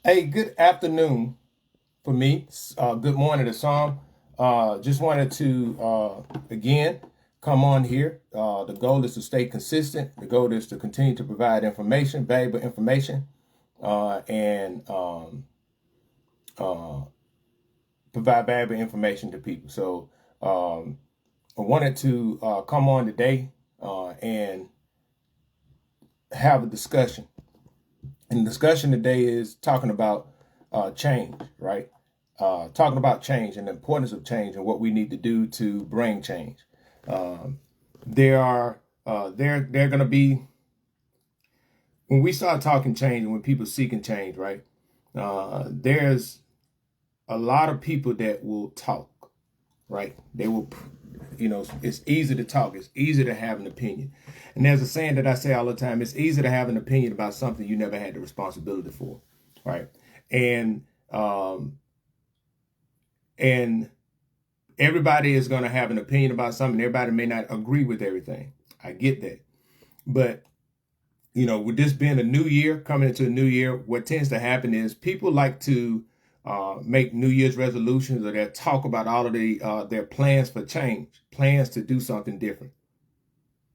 Hey, good afternoon for me. Good morning to some. Just wanted to again come on here. The goal is to stay consistent. The goal is to continue to provide information, valuable information, and uh, provide valuable information to people. So I wanted to come on today and have a discussion. And the discussion today is talking about change, right? Talking about change and the importance of change and what we need to do to bring change. Um, there are there going to be when we start talking change and when people seeking change, right? There's a lot of people that will talk, right? They will, it's easy to talk. It's easy to have an opinion. And there's a saying that I say all the time: it's easy to have an opinion about something you never had the responsibility for, right? And um, and everybody is going to have an opinion about something. Everybody may not agree with everything. I get that. But, with this being a new year, coming into a new year, what tends to happen is people like to make New Year's resolutions, or they talk about all of their plans for change, plans to do something different.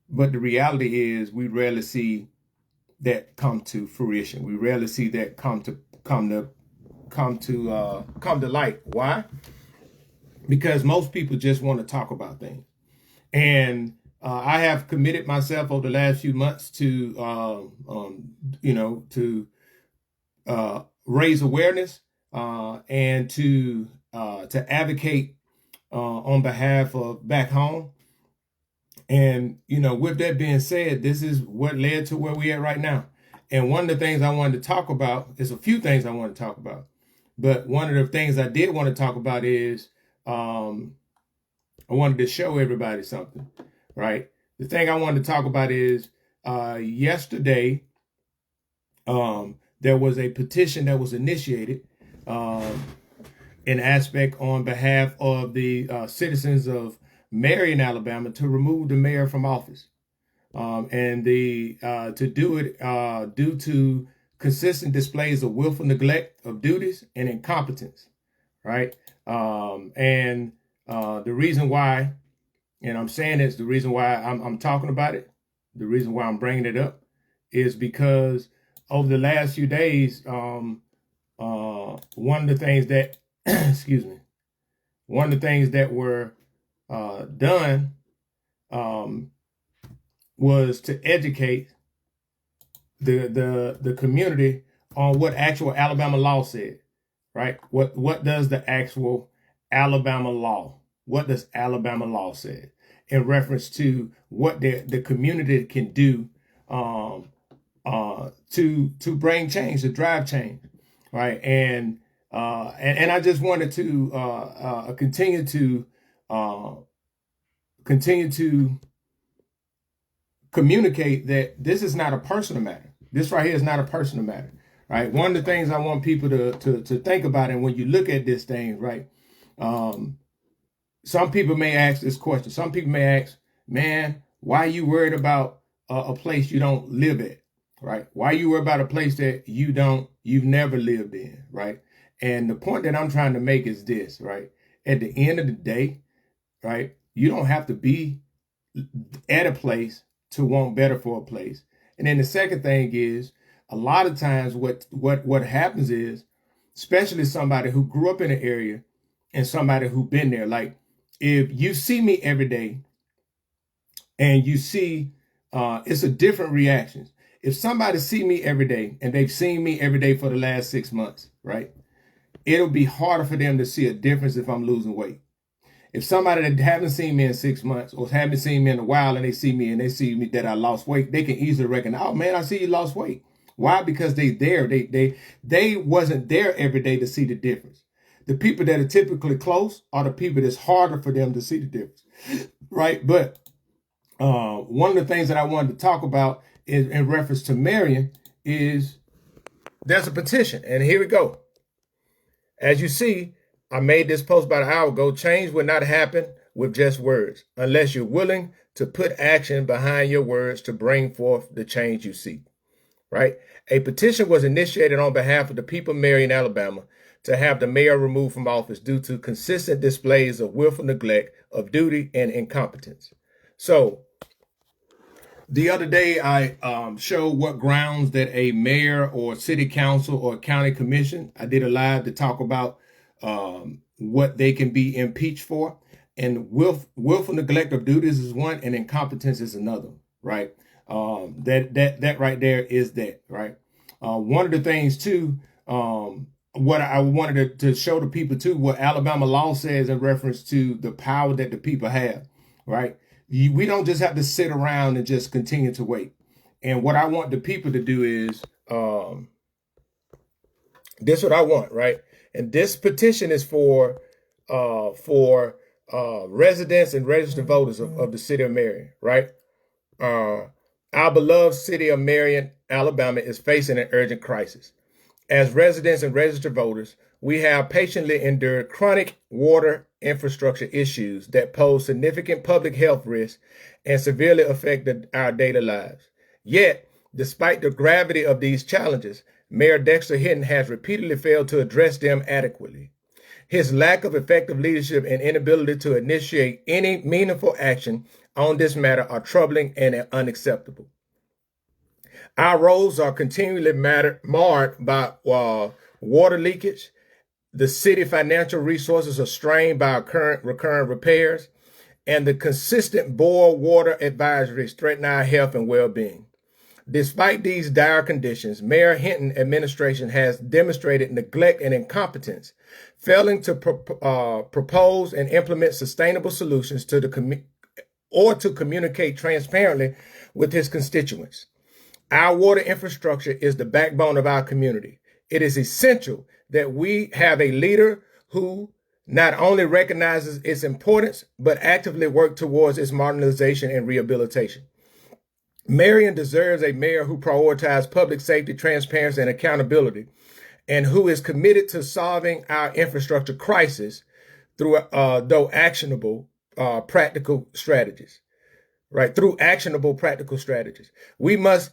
But the reality is we rarely see that come to fruition. We rarely see that come to light. Why? Because most people just want to talk about things. And I have committed myself over the last few months to, raise awareness and to advocate on behalf of back home. And with that being said, this is what led to where we are right now. And one of the things I wanted to talk about is a few things I want to talk about. But one of the things I did want to talk about is um, I wanted to show everybody something, right? The thing I wanted to talk about is yesterday there was a petition that was initiated um, in aspect on behalf of the citizens of Marion, Alabama, to remove the mayor from office, and the to do it due to consistent displays of willful neglect of duties and incompetence, right? And the reason why, and I'm saying this, the reason why I'm talking about it, the reason why I'm bringing it up is because over the last few days, one of the things that, excuse me, one of the things that were done um, was to educate the community on what actual Alabama law said, right? What does the actual Alabama law? What does Alabama law say in reference to what the community can do to bring change, to drive change, right? And I just wanted to uh, continue to communicate that this is not a personal matter. This right here is not a personal matter, right? One of the things I want people to think about, and when you look at this thing, right? Um, some people may ask this question. Some people may ask, "Man, why are you worried about a place you don't live at, right? Why are you worried about a place that you've never lived in, right?" And the point that I'm trying to make is this, right? At the end of the day, right? You don't have to be at a place to want better for a place. And then the second thing is, a lot of times what happens is, especially somebody who grew up in an area and somebody who been there, like if you see me every day and you see it's a different reaction. If somebody see me every day and they've seen me every day for the last 6 months, right? It'll be harder for them to see a difference if I'm losing weight. If somebody that haven't seen me in 6 months or haven't seen me in a while and they see me that I lost weight, they can easily recognize, oh man, I see you lost weight. Why? Because they wasn't there every day to see the difference. The people that are typically close are the people that's harder for them to see the difference, right? But one of the things that I wanted to talk about is in reference to Marion is there's a petition, and here we go. As you see, I made this post about an hour ago. Change will not happen with just words unless you're willing to put action behind your words to bring forth the change you seek. right? A petition was initiated on behalf of the people of Marion, Alabama, to have the mayor removed from office due to consistent displays of willful neglect of duty and incompetence. So the other day, I showed what grounds that a mayor or city council or county commission, I did a live to talk about what they can be impeached for. And willful neglect of duties is one, and incompetence is another, right? That right there is that, right? One of the things too, what I wanted to show the people too, what Alabama law says in reference to the power that the people have, right? We don't just have to sit around and just continue to wait. And what I want the people to do is, this what I want, right? And this petition is for residents and registered voters of the city of Marion, right? Our beloved city of Marion, Alabama is facing an urgent crisis. As residents and registered voters, we have patiently endured chronic water infrastructure issues that pose significant public health risks and severely affect our daily lives. Yet, despite the gravity of these challenges, Mayor Dexter Hinton has repeatedly failed to address them adequately. His lack of effective leadership and inability to initiate any meaningful action on this matter are troubling and unacceptable. Our roads are continually marred by water leakage. The city financial resources are strained by recurrent repairs, and the consistent boil water advisories threaten our health and well-being. Despite these dire conditions, Mayor Hinton administration has demonstrated neglect and incompetence, failing to propose and implement sustainable solutions to to communicate transparently with his constituents. Our water infrastructure is the backbone of our community. It is essential that we have a leader who not only recognizes its importance, but actively works towards its modernization and rehabilitation. Marion deserves a mayor who prioritizes public safety, transparency, and accountability, and who is committed to solving our infrastructure crisis through actionable practical strategies, right? Through actionable practical strategies. We must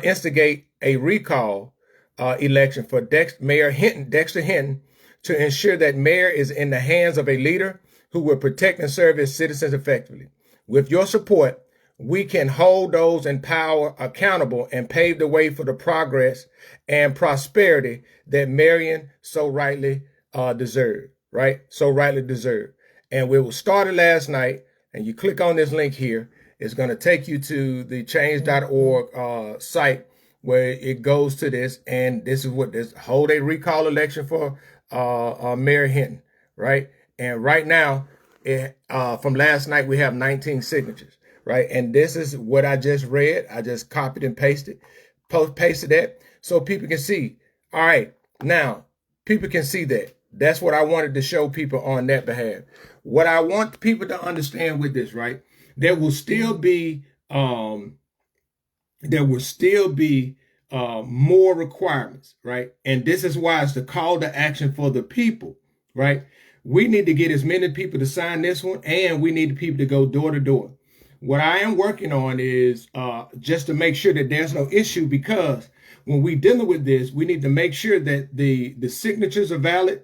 instigate a recall election for Mayor Dexter Hinton to ensure that mayor is in the hands of a leader who will protect and serve his citizens effectively. With your support, we can hold those in power accountable and pave the way for the progress and prosperity that Marion so rightly deserved, right? So rightly deserved. And we started last night, and you click on this link here. It's going to take you to the change.org site where it goes to this. And this is what this hold a recall election for Mayor Hinton, right? And right now, from last night, we have 19 signatures, right? And this is what I just read. I just copied and pasted that so people can see. All right, now people can see that. That's what I wanted to show people on that behalf. What I want people to understand with this, right? There will still be more requirements, right? And this is why it's the call to action for the people, right? We need to get as many people to sign this one, and we need people to go door to door. What I am working on is just to make sure that there's no issue, because when we're dealing with this, we need to make sure that the signatures are valid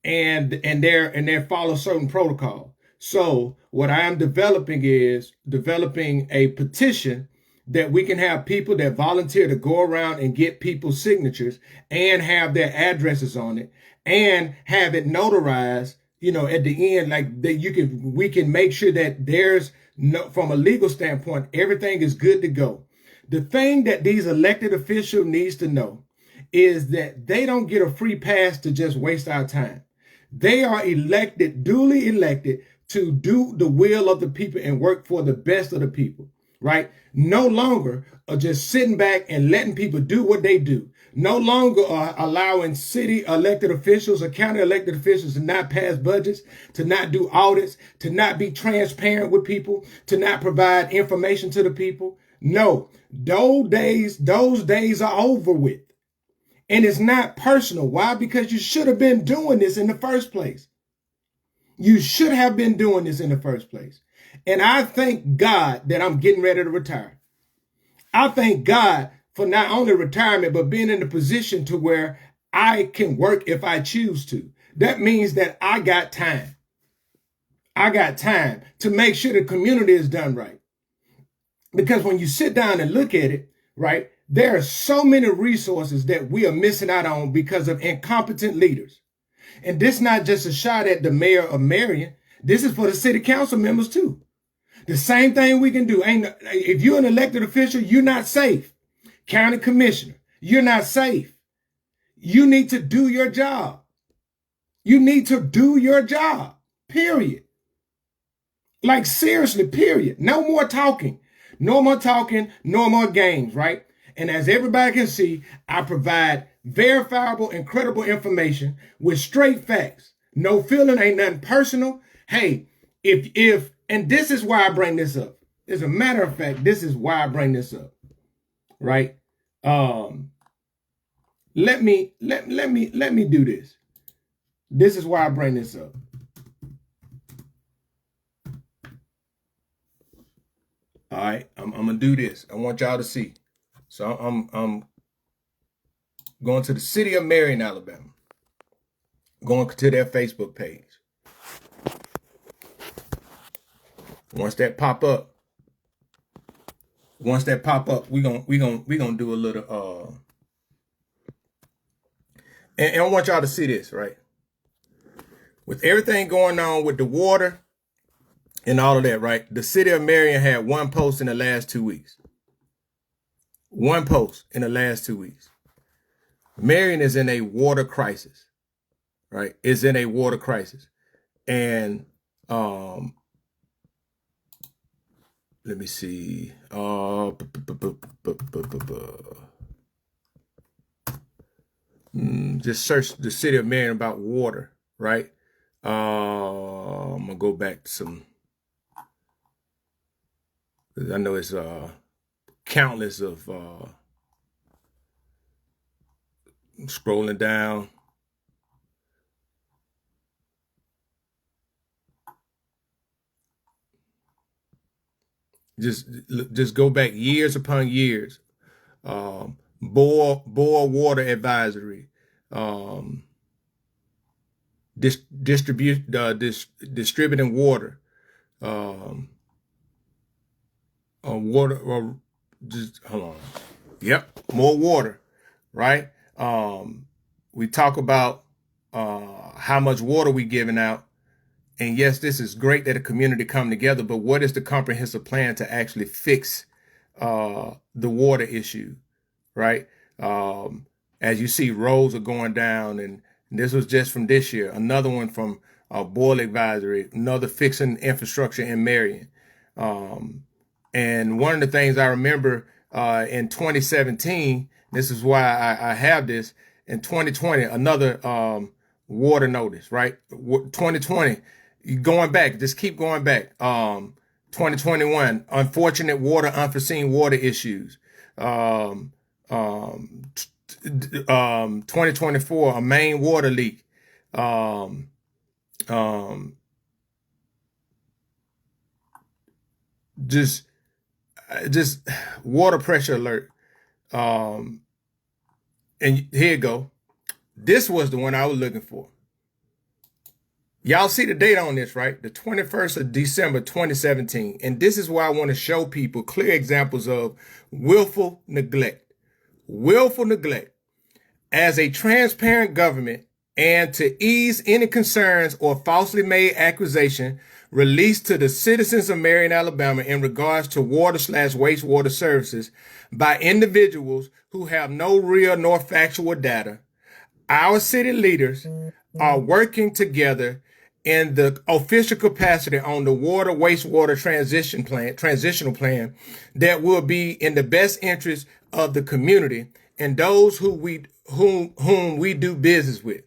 and they follow certain protocol. So what I am developing is a petition that we can have people that volunteer to go around and get people's signatures and have their addresses on it and have it notarized, at the end, like that we can make sure that there's no, from a legal standpoint, everything is good to go. The thing that these elected officials needs to know is that they don't get a free pass to just waste our time. They are duly elected to do the will of the people and work for the best of the people, right? No longer are just sitting back and letting people do what they do. No longer are allowing city elected officials or county elected officials to not pass budgets, to not do audits, to not be transparent with people, to not provide information to the people. No, those days are over with. And it's not personal. Why? Because you should have been doing this in the first place. You should have been doing this in the first place. And I thank God that I'm getting ready to retire. I thank God for not only retirement, but being in a position to where I can work if I choose to. That means that I got time. I got time to make sure the community is done right. Because when you sit down and look at it, right, there are so many resources that we are missing out on because of incompetent leaders. And this not just a shot at the mayor of Marion. This is for the city council members too. The same thing we can do. If you're an elected official, you're not safe. County commissioner, you're not safe. You need to do your job. You need to do your job, period. Like seriously, period. No more talking. No more talking, no more games, right? And as everybody can see, I provide verifiable and credible information with straight facts. No feeling, ain't nothing personal. Hey, and this is why I bring this up. As a matter of fact, this is why I bring this up, right? Let me do this. This is why I bring this up. All right, I'm gonna do this. I want y'all to see. So I'm going to the city of Marion, Alabama. Going to their Facebook page. Once that pop up, we gonna do a little and I want y'all to see this, right? With everything going on with the water and all of that, right? The city of Marion had one post in the last 2 weeks. One post in the last 2 weeks. Marion is in a water crisis, right? Is in a water crisis. And let me see. Just search the city of Marion about water, right? I'm gonna go back to some. I know it's countless of scrolling down. Just go back years upon years. Boil water advisory. Distributing water. Water, or just hold on. Yep, more water, right? We talk about how much water we giving out. And yes, this is great that a community come together, but what is the comprehensive plan to actually fix the water issue, right? As you see, roads are going down, and this was just from this year. Another one from boil advisory, another fixing infrastructure in Marion. And one of the things I remember in 2017, this is why I have this, in 2020, another water notice, right? 2020, going back, just keep going back. 2021, unforeseen water issues. 2024, a main water leak. Just water pressure alert. And here you go. This was the one I was looking for. Y'all see the date on this, right? The 21st of December, 2017. And this is why I want to show people clear examples of willful neglect. Willful neglect. As a transparent government, and to ease any concerns or falsely made accusation released to the citizens of Marion, Alabama in regards to water/wastewater services by individuals who have no real nor factual data, our city leaders are working together in the official capacity on the water/wastewater transitional plan that will be in the best interest of the community and those whom we do business with.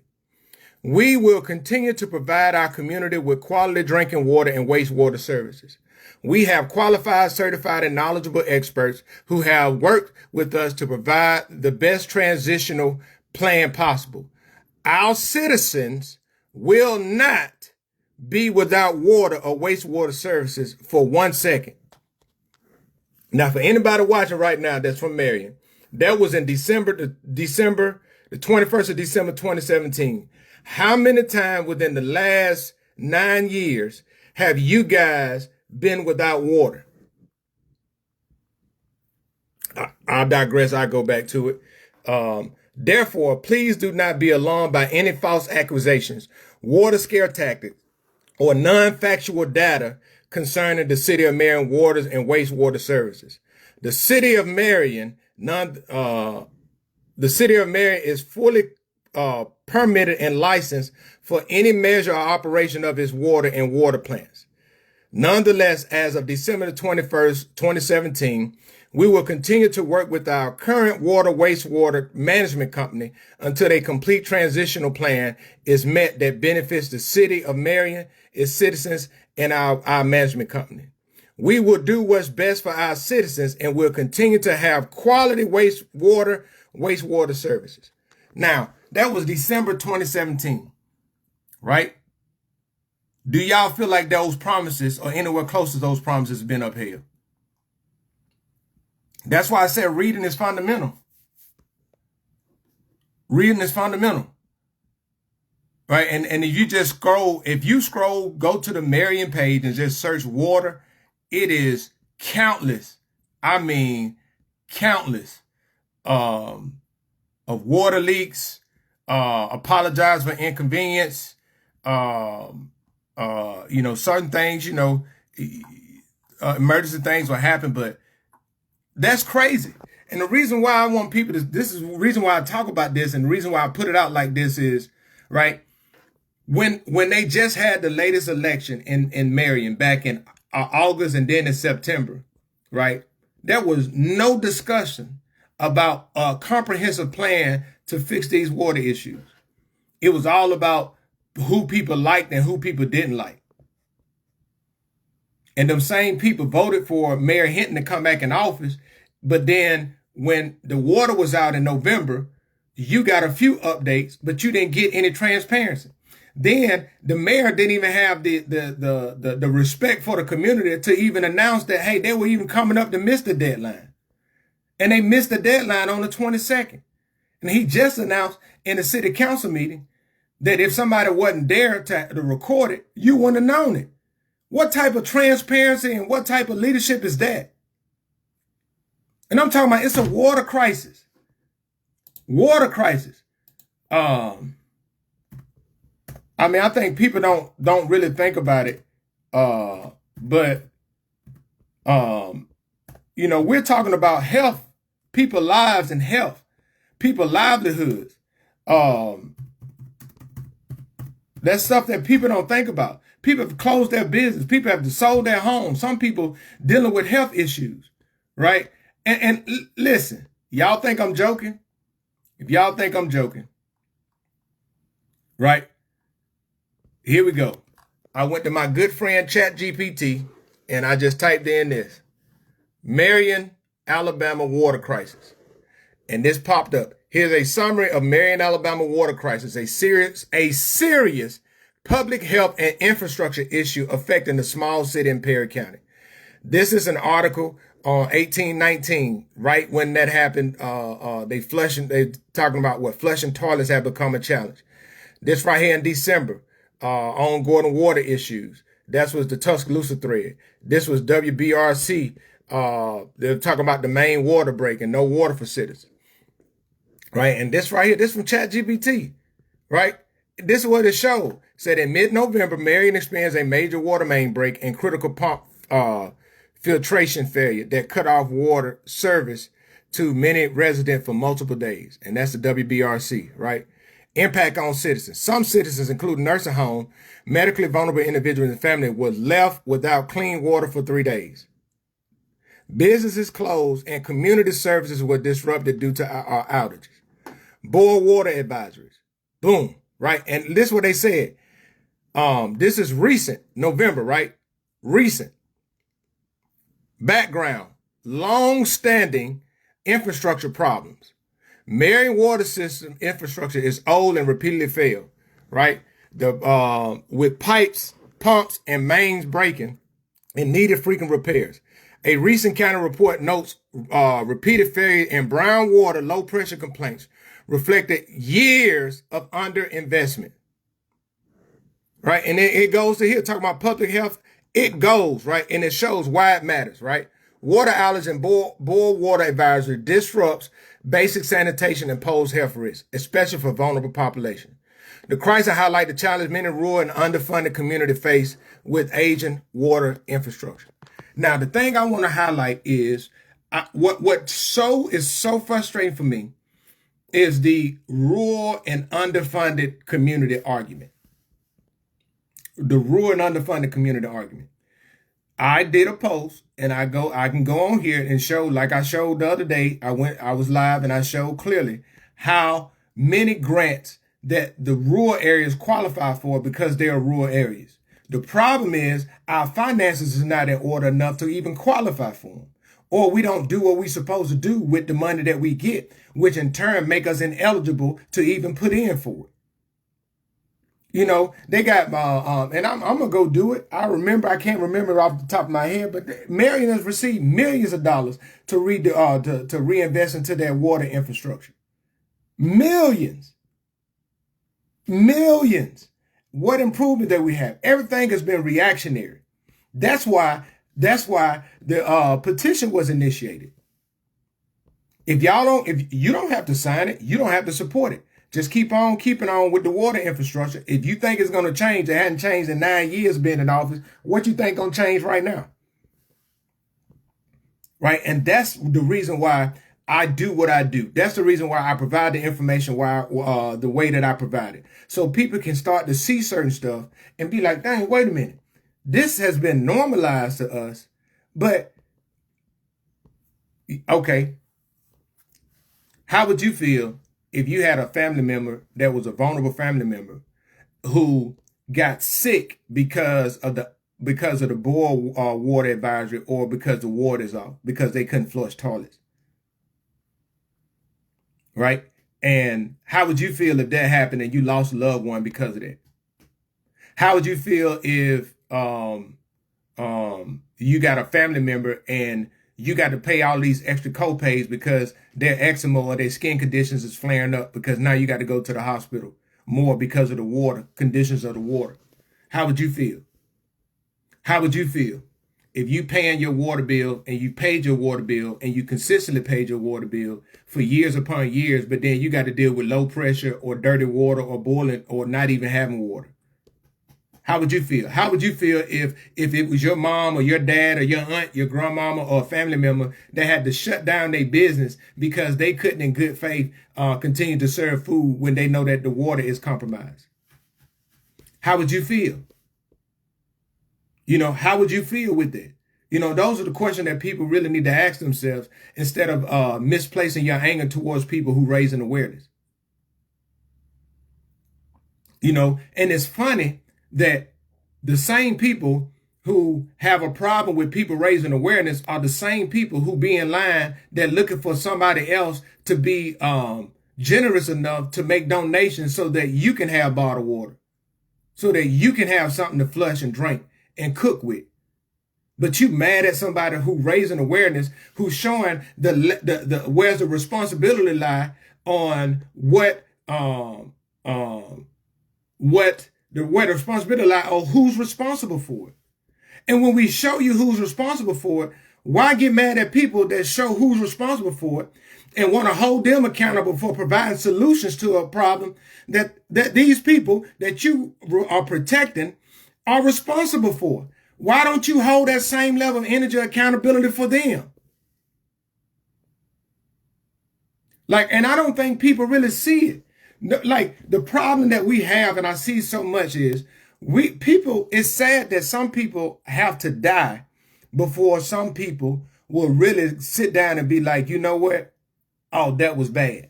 We will continue to provide our community with quality drinking water and wastewater services. We have qualified, certified, and knowledgeable experts who have worked with us to provide the best transitional plan possible. Our citizens will not be without water or wastewater services for 1 second. Now, for anybody watching right now that's from Marion, That was in the 21st of December 2017. How many times within the last 9 years have you guys been without water? I'll digress. I'll go back to it. Therefore, please do not be alarmed by any false accusations, water scare tactics, or non-factual data concerning the city of Marion waters and wastewater services. The city of Marion, the city of Marion is fully permitted and licensed for any measure or operation of its water and water plants. Nonetheless, as of December 21st, 2017, we will continue to work with our current water wastewater management company until a complete transitional plan is met that benefits the city of Marion, its citizens, and our management company. We will do what's best for our citizens and will continue to have quality wastewater services. Now, that was December 2017, right? Do y'all feel like those promises or anywhere close to those promises have been upheld? That's why I said reading is fundamental. Reading is fundamental. Right? And if you scroll, go to the Marion page and just search water, it is countless. I mean, countless of water leaks, apologize for inconvenience, certain things, emergency things will happen, but that's crazy. And the reason why I want people to, this is the reason why I talk about this, and the reason why I put it out like this is, right, when they just had the latest election in Marion back in August and then in September, right, there was no discussion about a comprehensive plan to fix these water issues. It was all about who people liked and who people didn't like. And them same people voted for Mayor Hinton to come back in office. But then when the water was out in November, you got a few updates, but you didn't get any transparency. Then the mayor didn't even have the respect for the community to even announce that, hey, they were even coming up to miss the deadline. And they missed the deadline on the 22nd. And he just announced in the city council meeting that if somebody wasn't there to record it, you wouldn't have known it. What type of transparency and what type of leadership is that? And I'm talking about, it's a water crisis. Water crisis. I think people don't really think about it. But we're talking about health, people lives and health, people livelihoods. That's stuff that people don't think about. People have closed their business. People have sold their homes. Some people dealing with health issues, right? And listen, y'all think I'm joking? If y'all think I'm joking, right? Here we go. I went to my good friend ChatGPT and I just typed in this: Marion, Alabama water crisis. And this popped up. Here's a summary of Marion, Alabama water crisis, a serious public health and infrastructure issue affecting the small city in Perry County. This is an article on 1819, right when that happened. They talking about what flushing toilets have become a challenge. This right here in December, ongoing water issues. That was the Tuscaloosa thread. This was WBRC. They're talking about the main water break and no water for citizens. Right. And this right here, this from ChatGPT. Right. This is what it showed. Said in mid-November, Marion experienced a major water main break and critical pump filtration failure that cut off water service to many residents for multiple days. And that's the WBRC, right? Impact on citizens. Some citizens, including nursing home, medically vulnerable individuals and families, were left without clean water for 3 days. Businesses closed and community services were disrupted due to our outages. Board water advisories. Boom. Right. And this is what they said. This is recent, November, right? Recent. Background: long-standing infrastructure problems. Marion water system infrastructure is old and repeatedly failed, right? With pipes, pumps, and mains breaking and needed frequent repairs. A recent county report notes repeated failure in brown water low pressure complaints reflected years of underinvestment. Right, and it goes to here talking about public health. It goes right, and it shows why it matters. Right, water allergens and boil water advisory disrupts basic sanitation and pose health risks, especially for vulnerable population. The crisis highlight the challenge many rural and underfunded communities face with aging water infrastructure. Now, the thing I want to highlight is what is so frustrating for me is the rural and underfunded community argument. The rural and underfunded community argument. I did a post, and I can go on here and show, like I showed the other day. I was live and I showed clearly how many grants that the rural areas qualify for because they are rural areas. The problem is our finances is not in order enough to even qualify for them, or we don't do what we're supposed to do with the money that we get, which in turn make us ineligible to even put in for it. You know, they got, and I'm gonna go do it. I can't remember off the top of my head, but Marion has received millions of dollars to reinvest into their water infrastructure. Millions. What improvement that we have? Everything has been reactionary. That's why the petition was initiated. If you don't have to sign it, you don't have to support it. Just keep on keeping on with the water infrastructure. If you think it's going to change, it hadn't changed in 9 years being in office. What you think going to change right now? Right? And that's the reason why I do what I do. That's the reason why I provide the information the way that I provide it. So people can start to see certain stuff and be like, dang, wait a minute. This has been normalized to us, but okay. How would you feel if you had a family member that was a vulnerable family member who got sick because of the boil water advisory, or because the water is off, because they couldn't flush toilets? Right? And how would you feel if that happened and you lost a loved one because of that? How would you feel if you got a family member and you got to pay all these extra co-pays because their eczema or their skin conditions is flaring up, because now you got to go to the hospital more because of the water, conditions of the water? How would you feel? How would you feel if you paying your water bill and you paid your water bill and you consistently paid your water bill for years upon years, but then you got to deal with low pressure or dirty water or boiling or not even having water? How would you feel? How would you feel if it was your mom or your dad or your aunt, your grandmama, or a family member that had to shut down their business because they couldn't in good faith continue to serve food when they know that the water is compromised? How would you feel? You know, how would you feel with that? You know, those are the questions that people really need to ask themselves, instead of misplacing your anger towards people who raising awareness. You know, and it's funny that the same people who have a problem with people raising awareness are the same people who be in line that looking for somebody else to be generous enough to make donations so that you can have bottled water, so that you can have something to flush and drink and cook with. But you mad at somebody who raising awareness, who's showing the where's the responsibility lie on where the responsibility lie on who's responsible for it. And when we show you who's responsible for it, why get mad at people that show who's responsible for it and want to hold them accountable for providing solutions to a problem that these people that you are protecting are responsible for? Why don't you hold that same level of energy accountability for them? And I don't think people really see it. Like, the problem that we have, and I see so much, is it's sad that some people have to die before some people will really sit down and be like, you know what? Oh, that was bad.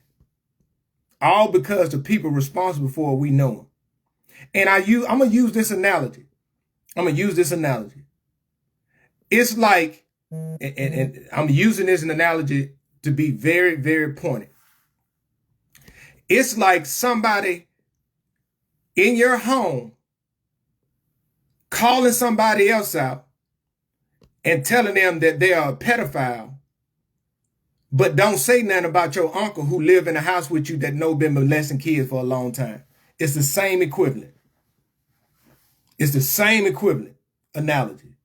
All because the people responsible for it, we know them. And I'm going to use this analogy. It's like, and I'm using this analogy to be very, very pointed. It's like somebody in your home calling somebody else out and telling them that they are a pedophile, but don't say nothing about your uncle who live in a house with you that know been molesting kids for a long time. It's the same equivalent. It's the same equivalent analogy,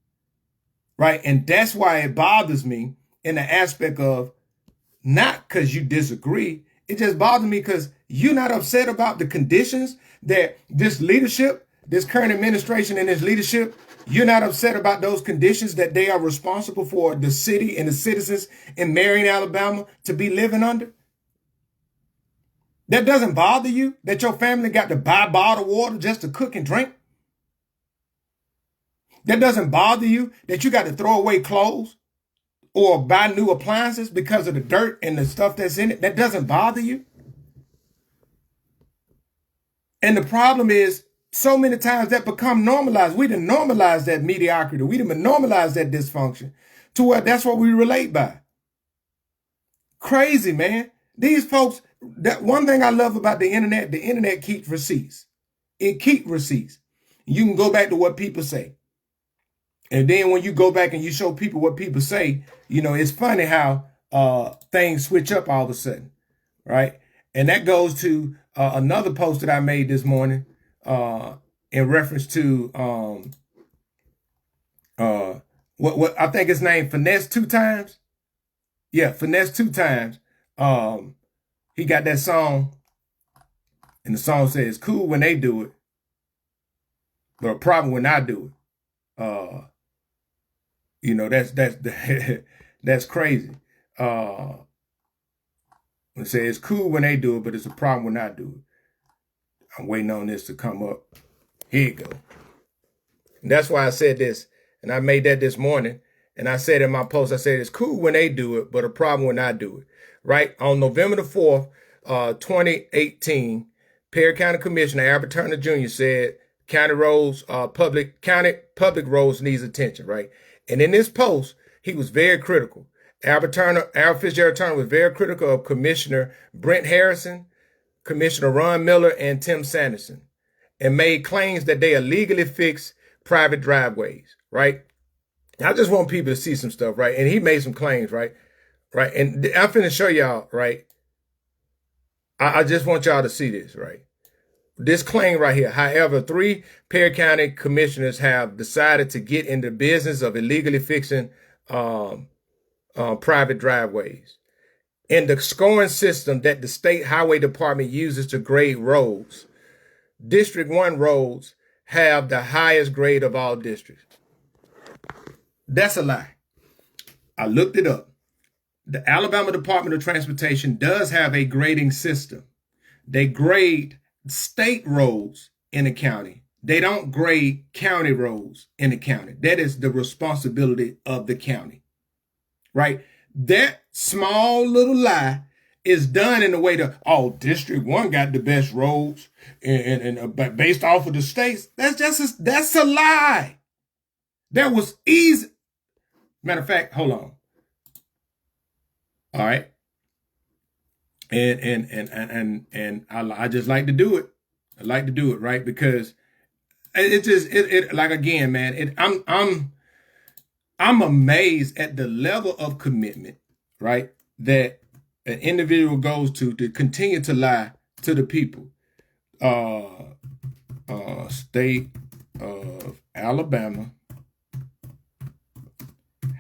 right? And that's why it bothers me in the aspect of not because you disagree. It just bothers me because you're not upset about the conditions that this leadership, this current administration and this leadership, you're not upset about those conditions that they are responsible for the city and the citizens in Marion, Alabama to be living under. That doesn't bother you that your family got to buy bottled water just to cook and drink. That doesn't bother you that you got to throw away clothes or buy new appliances because of the dirt and the stuff that's in it. That doesn't bother you. And the problem is so many times that become normalized. We done normalized that mediocrity. We done normalized that dysfunction to where that's what we relate by. Crazy, man. These folks, that one thing I love about the internet keeps receipts. It keeps receipts. You can go back to what people say. And then when you go back and you show people what people say, you know, it's funny how things switch up all of a sudden, right? And that goes to another post that I made this morning in reference to what I think his name, Finesse Two Times. Yeah, Finesse Two Times. He got that song, and the song says, "It's cool when they do it, but a problem when I do it." You know, that's that's crazy. It says it's cool when they do it, but it's a problem when I do it. I'm waiting on this to come up. Here you go. And that's why I said this, and I made that this morning. And I said in my post, I said it's cool when they do it, but a problem when I do it. Right on November the 4th, 2018, Perry County Commissioner Albert Turner Jr. said county roads, public roads needs attention. Right. And in this post, he was very critical. Albert Fitzgerald Turner was very critical of Commissioner Brent Harrison, Commissioner Ron Miller, and Tim Sanderson, and made claims that they illegally fix private driveways, right? I just want people to see some stuff, right? And he made some claims, right? Right. And I'm finna show y'all, right? I just want y'all to see this, right? This claim right here. However, 3 Perry County commissioners have decided to get in the business of illegally fixing private driveways. In the scoring system that the state highway department uses to grade roads, District 1 roads have the highest grade of all districts. That's a lie. I looked it up. The Alabama Department of Transportation does have a grading system. They grade state roads in the county. They don't grade county roads in the county. That is the responsibility of the county, right? That small little lie is done in a way that, oh, District 1 got the best roads and based off of the states. That's a lie. That was easy. Matter of fact, hold on. All right. And I just like to do it. I like to do it, right? Because it like, again, man, I'm amazed at the level of commitment, right, that an individual goes to continue to lie to the people. State of Alabama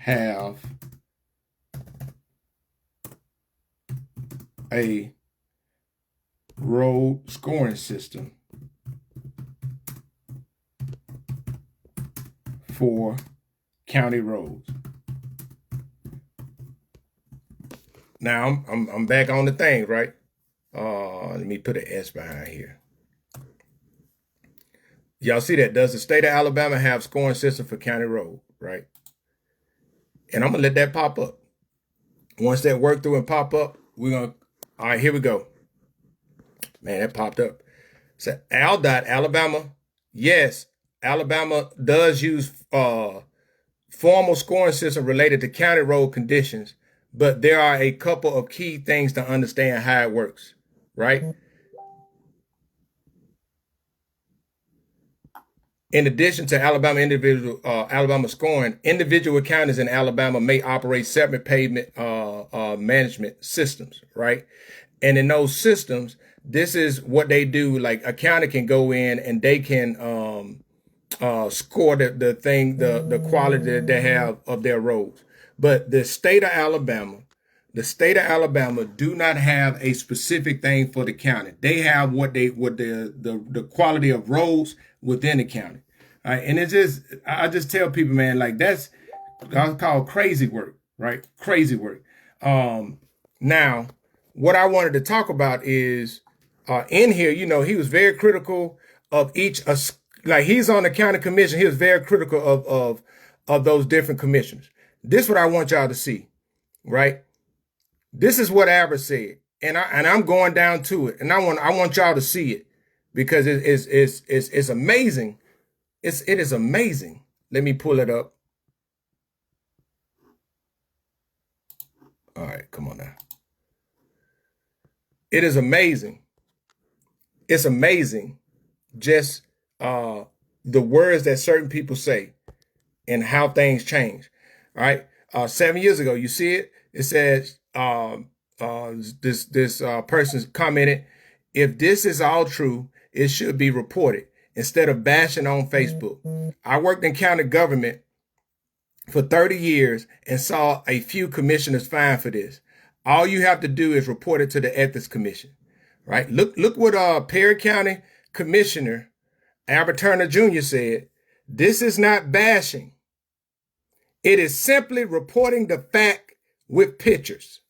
have a road scoring system for county roads. Now I'm back on the thing, right? Let me put an S behind here. Y'all see that? Does the state of Alabama have scoring system for county road, right? And I'm gonna let that pop up. Once that work through and pop up, we're gonna. All right, here we go. Man, that popped up. So ALDOT, Alabama. Yes, Alabama does use formal scoring system related to county road conditions, but there are a couple of key things to understand how it works, right? In addition to Alabama scoring, individual counties in Alabama may operate separate pavement management systems, right? And in those systems, this is what they do. Like a county can go in and they can score the quality that they have of their roads. But the state of Alabama do not have a specific thing for the county. They have what the quality of roads within the county. All right. And I just tell people, man, like that's called crazy work, right? Crazy work. Now what I wanted to talk about is in here, he was very critical of like he's on the county commission. He was very critical of those different commissioners. This is what I want y'all to see, right? This is what Albert said, and I'm going down to it, and I want y'all to see it because it's amazing. It is amazing. Let me pull it up. All right, come on now. It is amazing. It's amazing, just the words that certain people say and how things change. All right, 7 years ago, you see it. It says this person commented, "If this is all true, it should be reported instead of bashing on Facebook. I worked in county government for 30 years and saw a few commissioners fined for this. All you have to do is report it to the Ethics Commission." Right? Look what Perry County Commissioner Albert Turner Jr. said. "This is not bashing. It is simply reporting the fact with pictures."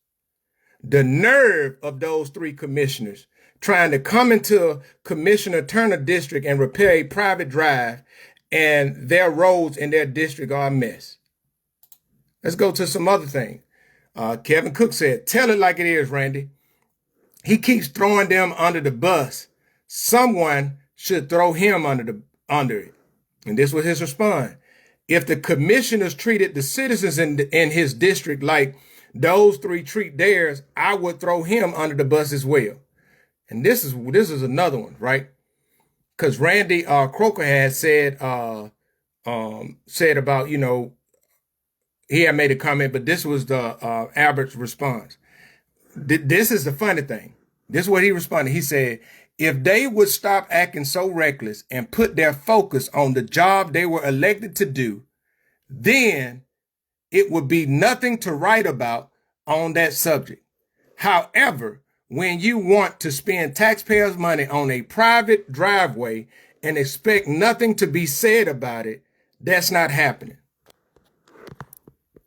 The nerve of those three commissioners trying to come into Commissioner Turner district and repair a private drive, and their roads in their district are a mess. Let's go to some other things. Kevin Cook said, "Tell it like it is, Randy. He keeps throwing them under the bus. Someone should throw him under it." And this was his response. "If the commissioners treated the citizens in his district like those three treat theirs, I would throw him under the bus as well." And this is another one, right? Because Randy Croker had said about, he had made a comment, but this was the Albert's response. This is the funny thing. This is what he responded. He said, "If they would stop acting so reckless and put their focus on the job they were elected to do, then it would be nothing to write about on that subject. However, when you want to spend taxpayers' money on a private driveway and expect nothing to be said about it, that's not happening."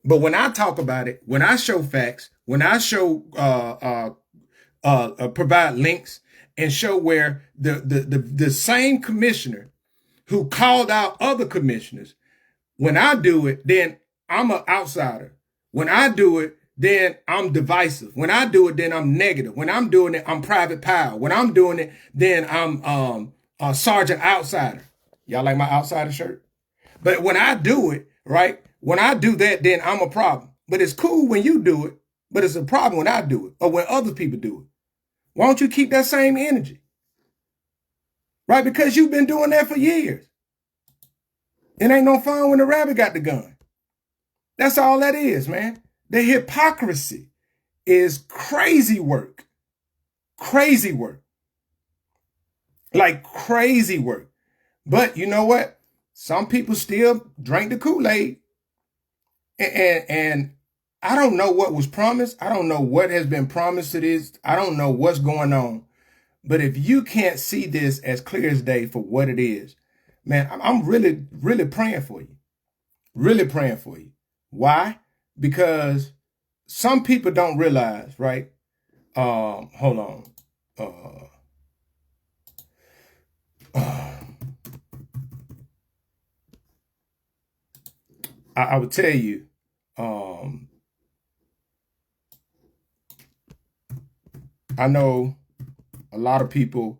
But when I talk about it, when I show facts, when I show provide links and show where the same commissioner who called out other commissioners, when I do it, then I'm an outsider. When I do it, then I'm divisive. When I do it, then I'm negative. When I'm doing it, I'm private power. When I'm doing it, then I'm a sergeant outsider. Y'all like my outsider shirt? But when I do it, right? When I do that, then I'm a problem. But it's cool when you do it, but it's a problem when I do it or when other people do it. Why don't you keep that same energy? Right? Because you've been doing that for years. It ain't no fun when the rabbit got the gun. That's all that is, man. The hypocrisy is crazy work. Crazy work. Like crazy work. But you know what? Some people still drink the Kool-Aid. And I don't know what was promised. I don't know what has been promised to this. I don't know what's going on. But if you can't see this as clear as day for what it is, man, I'm really, really praying for you. Really praying for you. Why? Because some people don't realize, right? Hold on. I would tell you, I know a lot of people,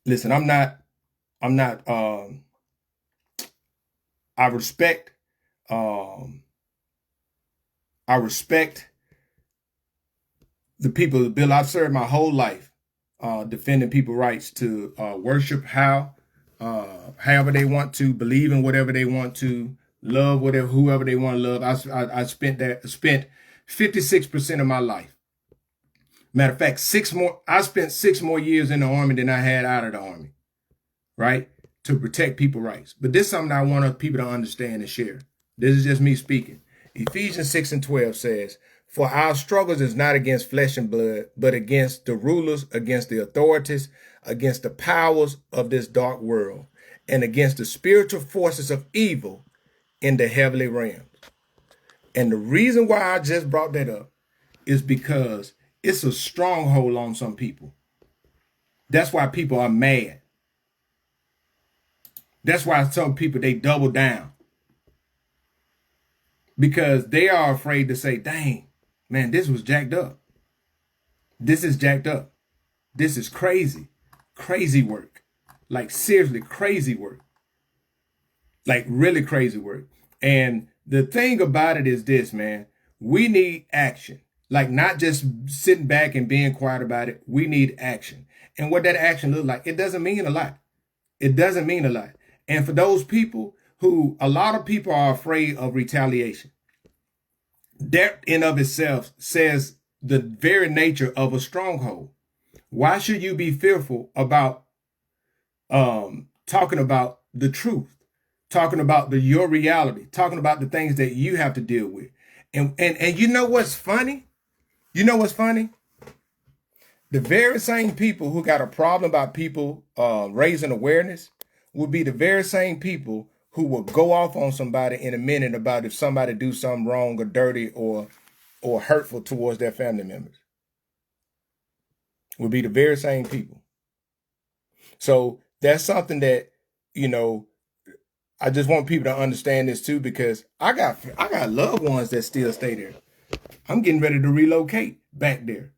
listen, I'm not, I respect, I respect the people, Bill, I've served my whole life defending people's rights to worship however they want to, believe in whatever they want to, love whoever they want to love. I spent 56% of my life. Matter of fact, I spent 6 more years in the Army than I had out of the Army, right? To protect people's rights. But this is something I want people to understand and share. This is just me speaking. Ephesians 6:12 says, "For our struggles is not against flesh and blood, but against the rulers, against the authorities, against the powers of this dark world, and against the spiritual forces of evil in the heavenly realms." And the reason why I just brought that up is because it's a stronghold on some people. That's why people are mad. That's why some people, they double down. Because they are afraid to say, dang, man, this was jacked up. This is jacked up. This is crazy. Crazy work. Like seriously, crazy work. Like really crazy work. And the thing about it is this, man. We need action. Like not just sitting back and being quiet about it. We need action. And what that action looks like, it doesn't mean a lot. It doesn't mean a lot. And for those people who, a lot of people are afraid of retaliation. That in of itself says the very nature of a stronghold. Why should you be fearful about talking about the truth, talking about your reality, talking about the things that you have to deal with? And you know what's funny? You know what's funny? The very same people who got a problem about people raising awareness will be the very same people who will go off on somebody in a minute about if somebody do something wrong or dirty or hurtful towards their family members. Will be the very same people. So that's something that, you know, I just want people to understand this too, because I got loved ones that still stay there. I'm getting ready to relocate back there.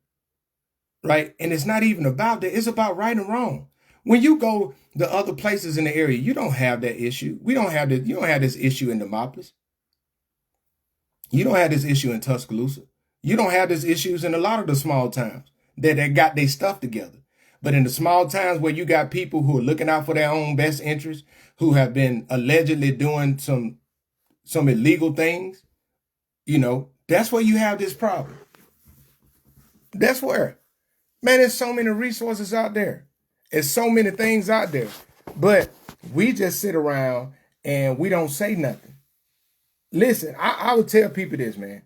Right? And it's not even about that. It's about right and wrong. When you go the other places in the area, you don't have that issue. You don't have this issue in Demopolis. You don't have this issue in Tuscaloosa. You don't have this issues in a lot of the small towns that got their stuff together. But in the small towns where you got people who are looking out for their own best interests, who have been allegedly doing some illegal things, you know, that's where you have this problem. That's where. Man, there's so many resources out there. There's so many things out there. But we just sit around and we don't say nothing. Listen, I would tell people this, man.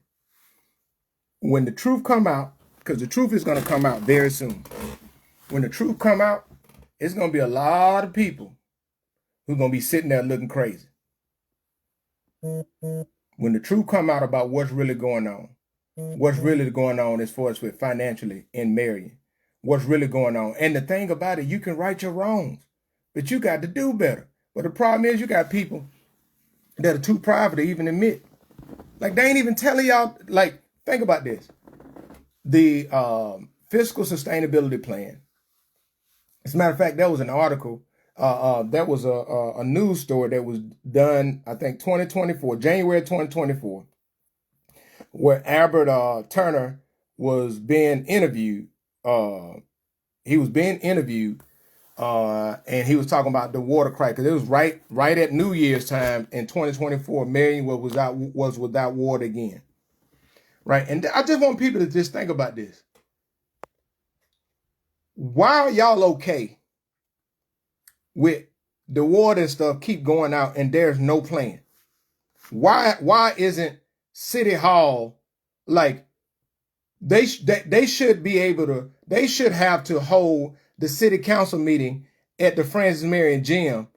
When the truth come out, because the truth is going to come out very soon. When the truth come out, it's going to be a lot of people who are going to be sitting there looking crazy. When the truth come out about what's really going on as far as with financially in marrying, what's really going on. And the thing about it, you can right your wrongs, but you got to do better. But the problem is you got people that are too private to even admit. Like they ain't even telling y'all, like, think about this. The fiscal sustainability plan. As a matter of fact, there was an article, that was a news story that was done, I think, January 2024, where Albert Turner was being interviewed. He was being interviewed, and he was talking about the water crisis. Because it was right at New Year's time in 2024. Marion was without water again, right? And I just want people to just think about this. Why are y'all okay with the water and stuff keep going out and there's no plan? Why isn't City Hall, like, they should be able to, they should have to hold the city council meeting at the Francis Marion Gym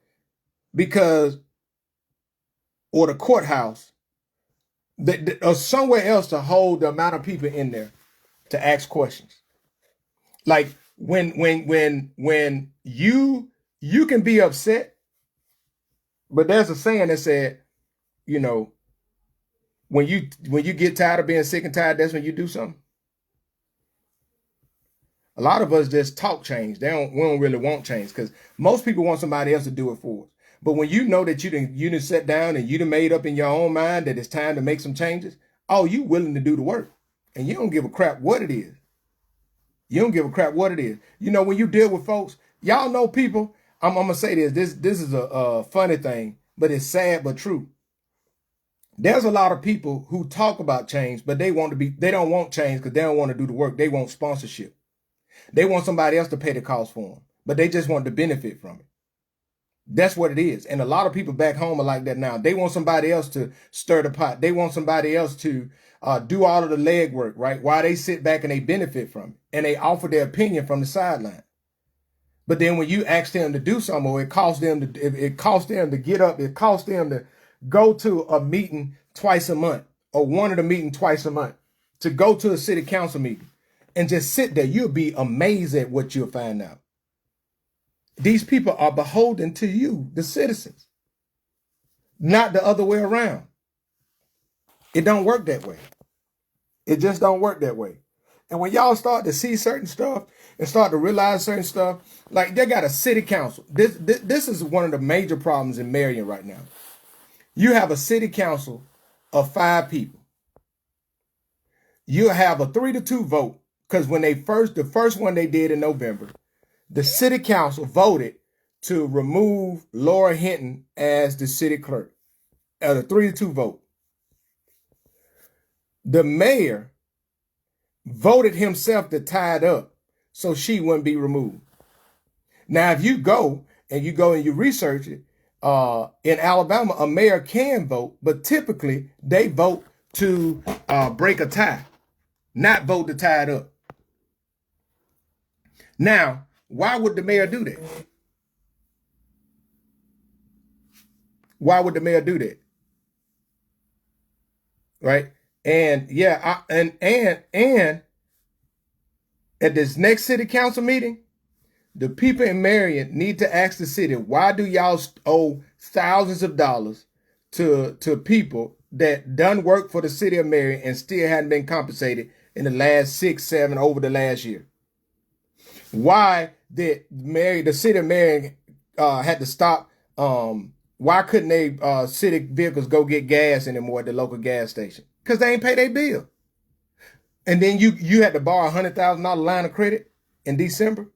or the courthouse, or somewhere else to hold the amount of people in there to ask questions. Like when you can be upset, but there's a saying that said, you know, when you get tired of being sick and tired, that's when you do something. A lot of us just talk change. We don't really want change, because most people want somebody else to do it for us. But when you know that you done sat down and you done made up in your own mind that it's time to make some changes, oh, you willing to do the work, and you don't give a crap what it is. You don't give a crap what it is. You know, when you deal with folks, y'all know people. I'm gonna say this. This is a funny thing, but it's sad but true. There's a lot of people who talk about change, but they don't want change because they don't want to do the work. They want sponsorship. They want somebody else to pay the cost for them, but they just want to benefit from it. That's what it is. And a lot of people back home are like that now. They want somebody else to stir the pot. They want somebody else to do all of the legwork, right? While they sit back and they benefit from it. And they offer their opinion from the sideline. But then when you ask them to do something, or it costs them to get up, it costs them to go to a meeting twice a month, or one of the meetings twice a month, to go to a city council meeting and just sit there, you'll be amazed at what you'll find out. These people are beholden to you, the citizens, not the other way around. It don't work that way. It just don't work that way. And when y'all start to see certain stuff and start to realize certain stuff, like they got a city council. This is one of the major problems in Marion right now. You have a city council of 5 people. You have a 3-2 vote, because when the first one they did in November, the city council voted to remove Laura Hinton as the city clerk at a 3-2 vote. The mayor voted himself to tie it up so she wouldn't be removed. Now, if you go and you research it, in Alabama, a mayor can vote, but typically they vote to break a tie, not vote to tie it up. Now, why would the mayor do that? Why would the mayor do that? Right? And yeah, and at this next city council meeting, the people in Marion need to ask the city, why do y'all owe thousands of dollars to people that done work for the city of Marion and still hadn't been compensated in the last 6, 7 over the last year? Why did the city of Marion had to stop? Why couldn't they city vehicles go get gas anymore at the local gas station? Because they ain't pay their bill. And then you had to borrow $100,000 line of credit in December.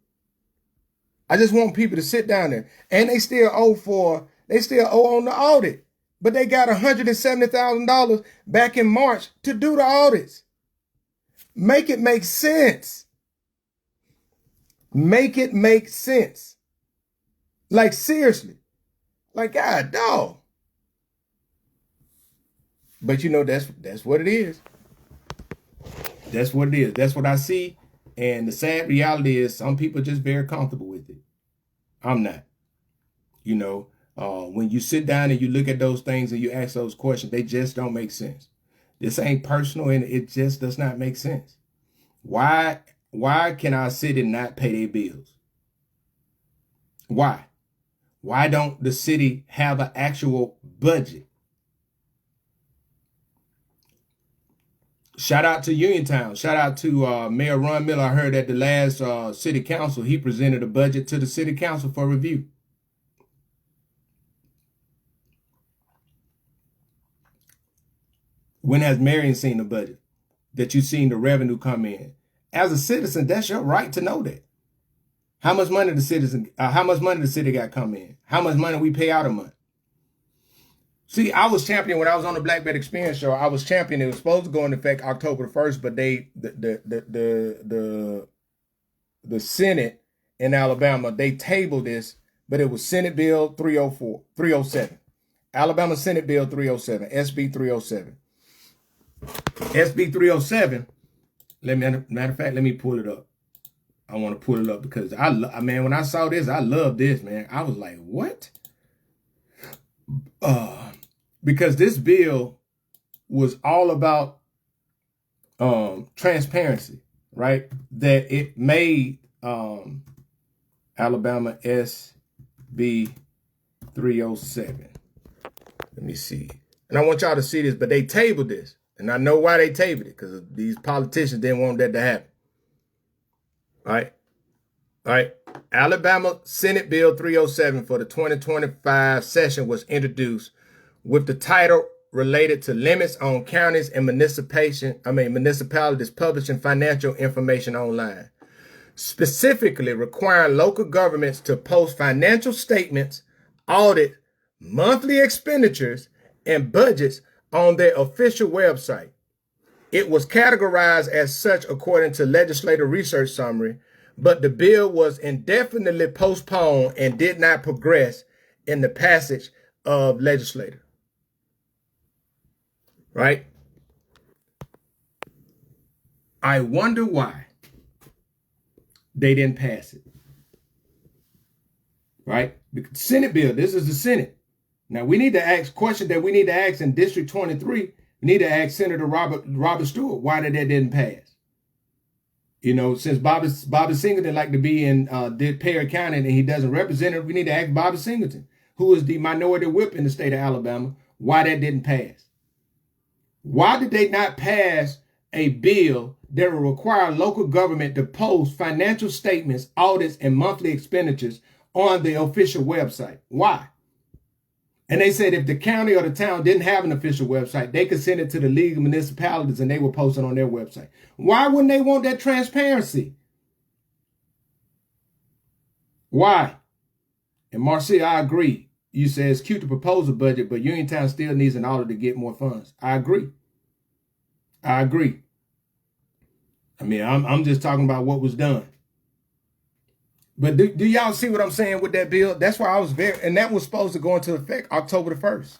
I just want people to sit down there, and they still owe on the audit, but they got $170,000 back in March to do the audits. Make it make sense. Make it make sense. Like seriously, like God, dog. But you know that's what it is. That's what it is. That's what I see. And the sad reality is some people are just very comfortable with it. I'm not. You know, when you sit down and you look at those things and you ask those questions, they just don't make sense. This ain't personal, and it just does not make sense. Why can our city not pay their bills? Why? Why don't the city have an actual budget? Shout out to Uniontown. Shout out to Mayor Ron Miller. I heard at the last city council, he presented a budget to the city council for review. When has Marion seen the budget? That you've seen the revenue come in? As a citizen, that's your right to know that. How much money the city got come in? How much money we pay out a month? See, I was championing when I was on the Black Belt Experience show. I was championing. It was supposed to go into effect October 1st, but the Senate in Alabama, they tabled this, but it was Senate Bill 307. Alabama Senate Bill 307, SB 307. SB 307. Matter of fact, let me pull it up. I want to pull it up because man, when I saw this, I love this, man. I was like, what? Because this bill was all about transparency, right? That it made Alabama SB 307. Let me see. And I want y'all to see this, but they tabled this. And I know why they tabled it, because these politicians didn't want that to happen. All right. Alabama Senate Bill 307 for the 2025 session was introduced with the title related to limits on counties and municipalities publishing financial information online. specifically requiring local governments to post financial statements, audit monthly expenditures, and budgets on their official website. It was categorized as such according to legislative research summary, but the bill was indefinitely postponed and did not progress in the passage of legislature. Right? I wonder why they didn't pass it. Right? The Senate bill, this is the Senate. Now we need to ask questions that we need to ask in District 23. We need to ask Senator Robert Stewart why that didn't pass. You know, since Bobby Singleton like to be in Perry County and he doesn't represent it, we need to ask Bobby Singleton, who is the minority whip in the state of Alabama, why that didn't pass. Why did they not pass a bill that will require local government to post financial statements, audits, and monthly expenditures on the official website? Why? And they said if the county or the town didn't have an official website, they could send it to the League of Municipalities and they would post it on their website. Why wouldn't they want that transparency? Why? And Marcia, I agree. You say it's cute to propose a budget, but Uniontown still needs an audit to get more funds. I agree. I agree. I mean, I'm just talking about what was done. But do y'all see what I'm saying with that bill? That's why I was and that was supposed to go into effect October the 1st.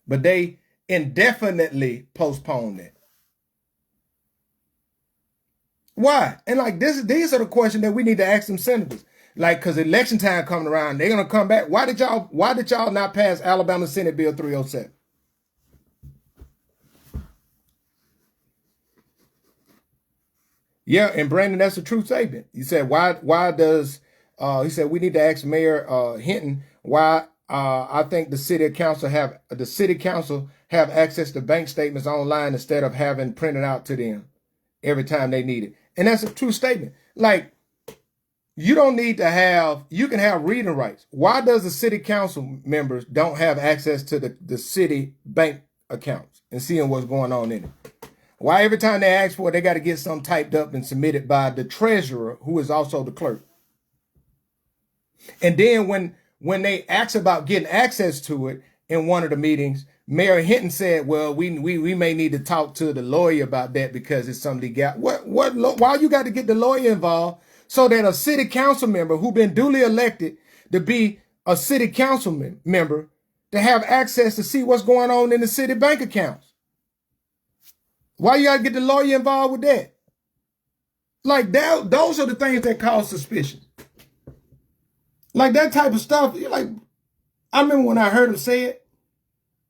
But they indefinitely postponed it. Why? And like these are the questions that we need to ask them senators. Like, because election time coming around, they're gonna come back. Why did y'all not pass Alabama Senate Bill 307? Yeah, and Brandon, that's a true statement. You said why does he said we need to ask Mayor Hinton why I think the city council have access to bank statements online instead of having printed out to them every time they need it. And that's a true statement. Like, you don't need to you can have reading rights. Why does the city council members don't have access to the city bank accounts and seeing what's going on in it? Why every time they ask for it, they got to get something typed up and submitted by the treasurer, who is also the clerk? And then when they asked about getting access to it in one of the meetings, Mayor Hinton said, well, we may need to talk to the lawyer about that because it's something got why you got to get the lawyer involved so that a city council member who been duly elected to be a city council member to have access to see what's going on in the city bank accounts? Why you got to get the lawyer involved with that? Like that, those are the things that cause suspicion. Like that type of stuff. You're like, I remember when I heard him say it.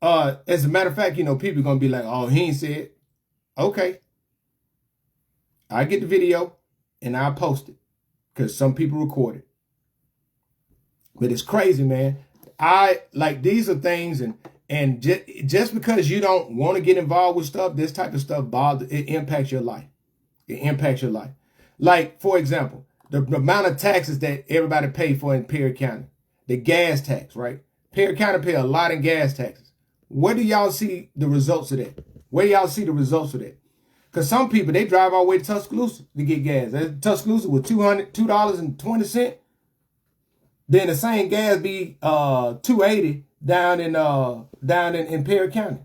As a matter of fact, you know, people are gonna be like, "Oh, he ain't said it." Okay, I get the video and I'll post it because some people record it. But it's crazy, man. I like these are things and just because you don't want to get involved with stuff, this type of stuff it impacts your life. It impacts your life. Like, for example, the amount of taxes that everybody pay for in Perry County. The gas tax, right? Perry County pay a lot in gas taxes. Where do y'all see the results of that? Where do y'all see the results of that? Because some people, they drive all the way to Tuscaloosa to get gas. Tuscaloosa with $2.20. Then the same gas be $2.80 down in Perry County.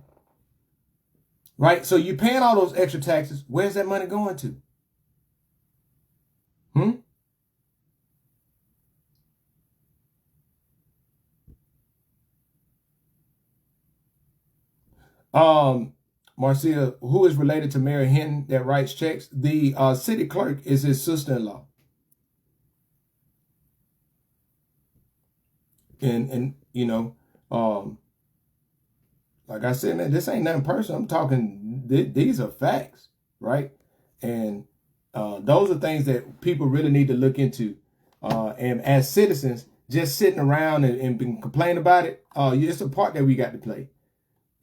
Right? So you're paying all those extra taxes. Where's that money going to? Marcia, who is related to Mayor Hinton that writes checks? The city clerk is his sister-in-law. And you know, like I said, man, this ain't nothing personal. I'm talking, these are facts, right? And those are things that people really need to look into. And as citizens, just sitting around and complaining about it, it's a part that we got to play.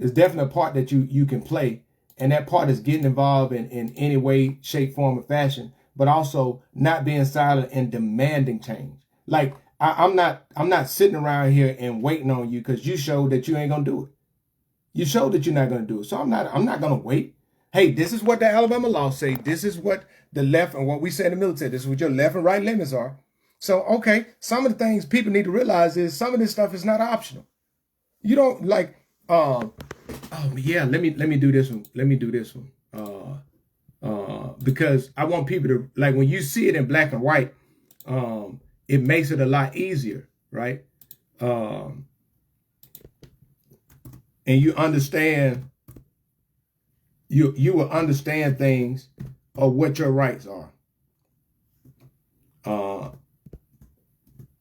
It's definitely a part that you can play. And that part is getting involved in any way, shape, form, or fashion, but also not being silent and demanding change. Like, I'm not sitting around here and waiting on you because you showed that you ain't gonna do it. You showed that you're not gonna do it. So I'm not gonna wait. hey, this is what the Alabama law say. This is what the left and what we say in the military. This is what your left and right limits are. So, okay, some of the things people need to realize is some of this stuff is not optional. You don't like, oh yeah, let me do this one. Let me do this one. Because I want people to, like, when you see it in black and white, it makes it a lot easier, right? And you understand, you will understand things of what your rights are.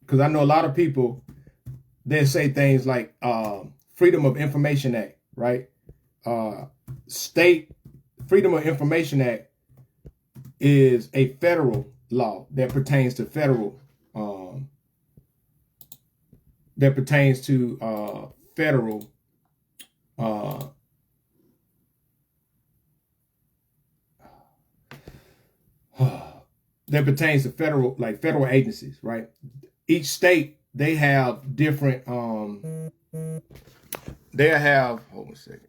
Because I know a lot of people, they say things like Freedom of Information Act, right? State Freedom of Information Act is a federal law that pertains to federal that pertains to federal that pertains to federal, like federal agencies, right? Each state, they have different they have, hold on a second.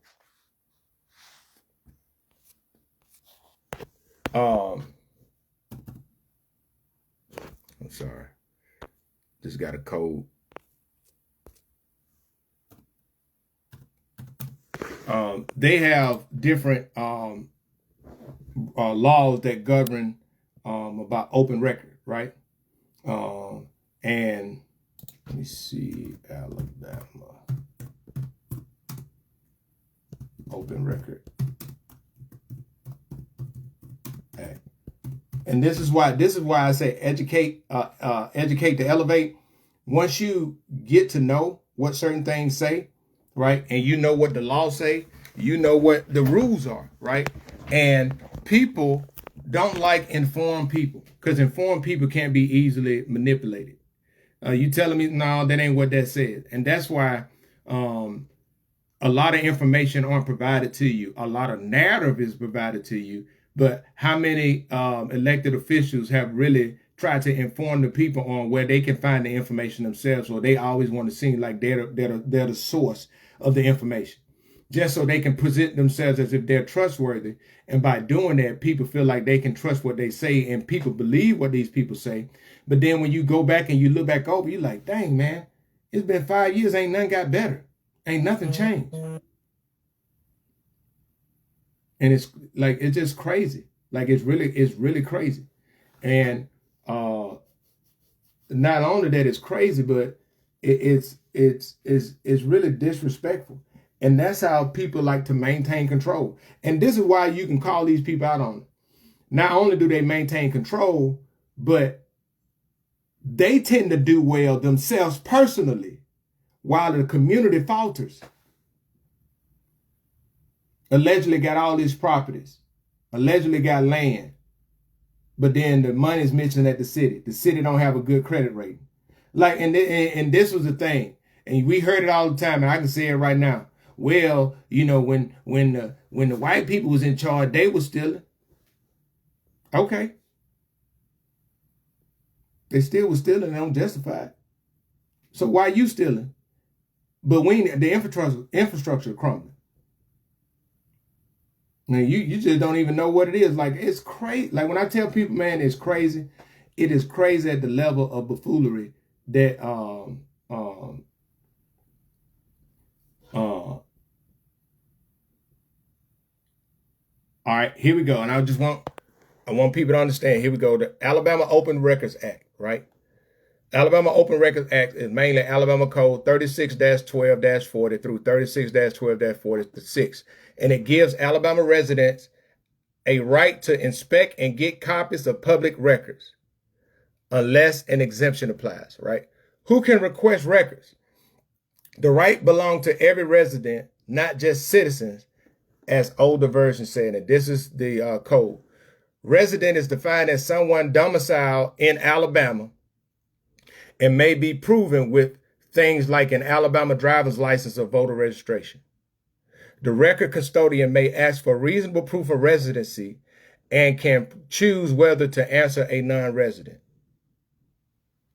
I'm sorry. Just got a code. They have different laws that govern about open record, right? And let me see, Alabama Open Record Act. And this is why I say educate to elevate. Once you get to know what certain things say, right, and you know what the laws say, you know what the rules are, right? And people don't like informed people, because informed people can't be easily manipulated. You telling me, no, that ain't what that says. And that's why a lot of information aren't provided to you. A lot of narrative is provided to you. But how many elected officials have really tried to inform the people on where they can find the information themselves, or they always want to seem like they're the source of the information, just so they can present themselves as if they're trustworthy. And by doing that, people feel like they can trust what they say, and people believe what these people say. But then when you go back and you look back over, you're like, dang, man, it's been 5 years, ain't nothing got better. Ain't nothing changed. And it's like, it's just crazy. Like, it's really crazy. And not only that it's crazy, but it's really disrespectful. And that's how people like to maintain control. And this is why you can call these people out on it. Not only do they maintain control, but they tend to do well themselves personally while the community falters. Allegedly got all these properties, allegedly got land, but then the money's mentioned at the city. The city don't have a good credit rating. Like, and this was the thing, and we heard it all the time, and I can say it right now. Well, you know, when the white people was in charge, they was stealing. Okay. They still was stealing, they don't justify it. So why are you stealing? But the infrastructure crumbling. Now you just don't even know what it is. Like, it's crazy. Like, when I tell people, man, it's crazy. It is crazy at the level of buffoonery that all right, here we go. And I want people to understand. Here we go. The Alabama Open Records Act, right? Alabama Open Records Act is mainly Alabama Code 36-12-40 through 36-12-46. And it gives Alabama residents a right to inspect and get copies of public records unless an exemption applies, right? Who can request records? The right belongs to every resident, not just citizens, as older versions say it. This is the code. Resident is defined as someone domiciled in Alabama and may be proven with things like an Alabama driver's license or voter registration. The record custodian may ask for reasonable proof of residency and can choose whether to answer a non-resident,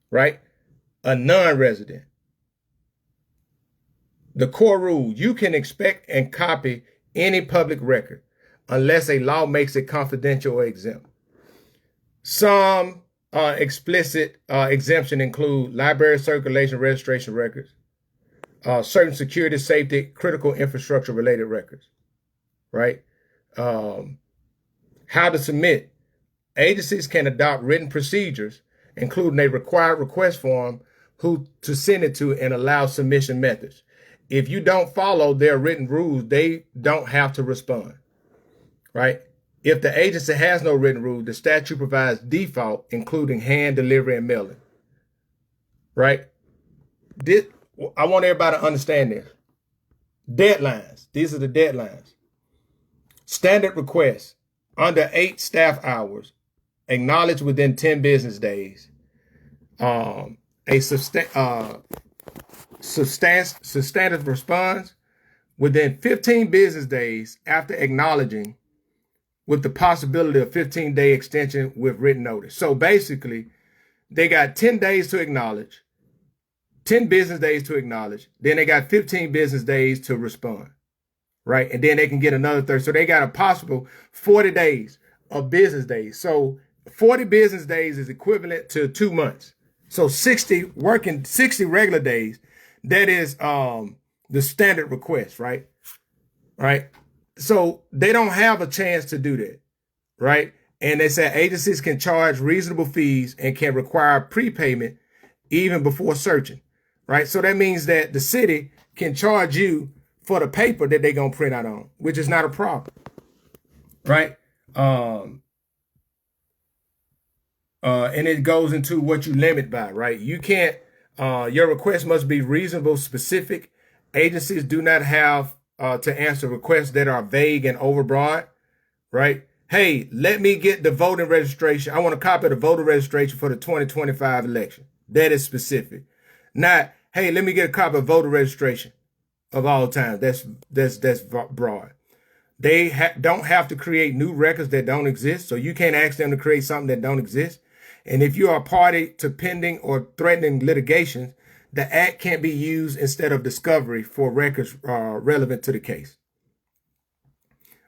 right? A non-resident. The core rule: you can inspect and copy any public record, unless a law makes it confidential or exempt. Some explicit exemption include library circulation registration records, certain security, safety, critical infrastructure related records, right? How to submit. Agencies can adopt written procedures, including a required request form, who to send it to, and allow submission methods. If you don't follow their written rules, they don't have to respond, right? If the agency has no written rule, the statute provides default, including hand delivery and mailing, right? I want everybody to understand this. Deadlines. These are the deadlines. Standard requests under 8 staff hours, acknowledged within 10 business days. A substantive response within 15 business days after acknowledging, with the possibility of 15-day extension with written notice. So basically, they got 10 days to acknowledge, 10 business days to acknowledge, then they got 15 business days to respond, right? And then they can get another 30. So they got a possible 40 days of business days. So 40 business days is equivalent to 2 months. So 60 regular days, that is the standard request, right? Right? So they don't have a chance to do that, right? And they said agencies can charge reasonable fees and can require prepayment even before searching, right? So that means that the city can charge you for the paper that they're going to print out on, which is not a problem, right? And it goes into what you limit by, right? You can't, your request must be reasonable, specific. Agencies do not have to answer requests that are vague and overbroad, right? Hey, let me get the voting registration. I want a copy of the voter registration for the 2025 election. That is specific. Not, hey, let me get a copy of voter registration of all time. That's broad. They don't have to create new records that don't exist. So you can't ask them to create something that don't exist. And if you are a party to pending or threatening litigation, the act can't be used instead of discovery for records relevant to the case,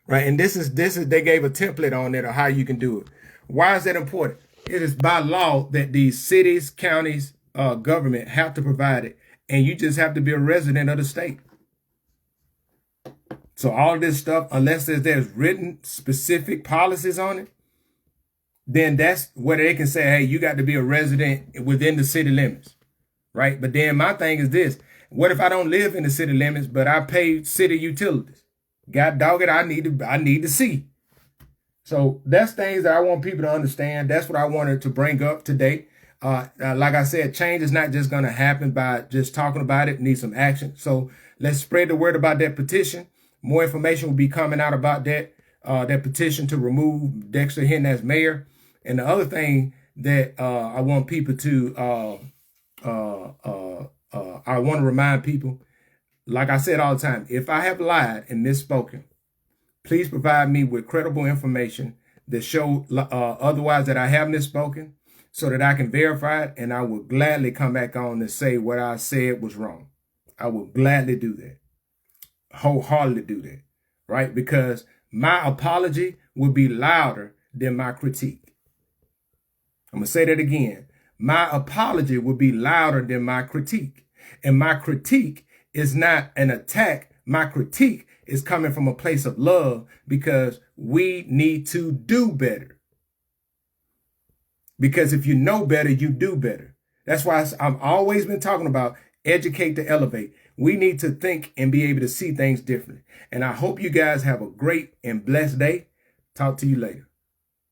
right? And this is they gave a template on it of how you can do it. Why is that important? It is by law that these cities, counties, government have to provide it, and you just have to be a resident of the state. So all of this stuff, unless there's written specific policies on it, then that's where they can say, hey, you got to be a resident within the city limits. Right. But then my thing is this. What if I don't live in the city limits, but I pay city utilities? God dog it, I need to see. So that's things that I want people to understand. That's what I wanted to bring up today. Like I said, change is not just going to happen by just talking about it. It needs some action. So let's spread the word about that petition. More information will be coming out about that petition to remove Dexter Hinton as mayor. And the other thing that I want people to I want to remind people, like I said all the time, if I have lied and misspoken, please provide me with credible information that show otherwise that I have misspoken, so that I can verify it, and I will gladly come back on and say what I said was wrong. I will gladly do that, wholeheartedly do that, right? Because my apology will be louder than my critique. I'm going to say that again. My apology will be louder than my critique. And my critique is not an attack. My critique is coming from a place of love, because we need to do better. Because if you know better, you do better. That's why I've always been talking about educate to elevate. We need to think and be able to see things differently. And I hope you guys have a great and blessed day. Talk to you later.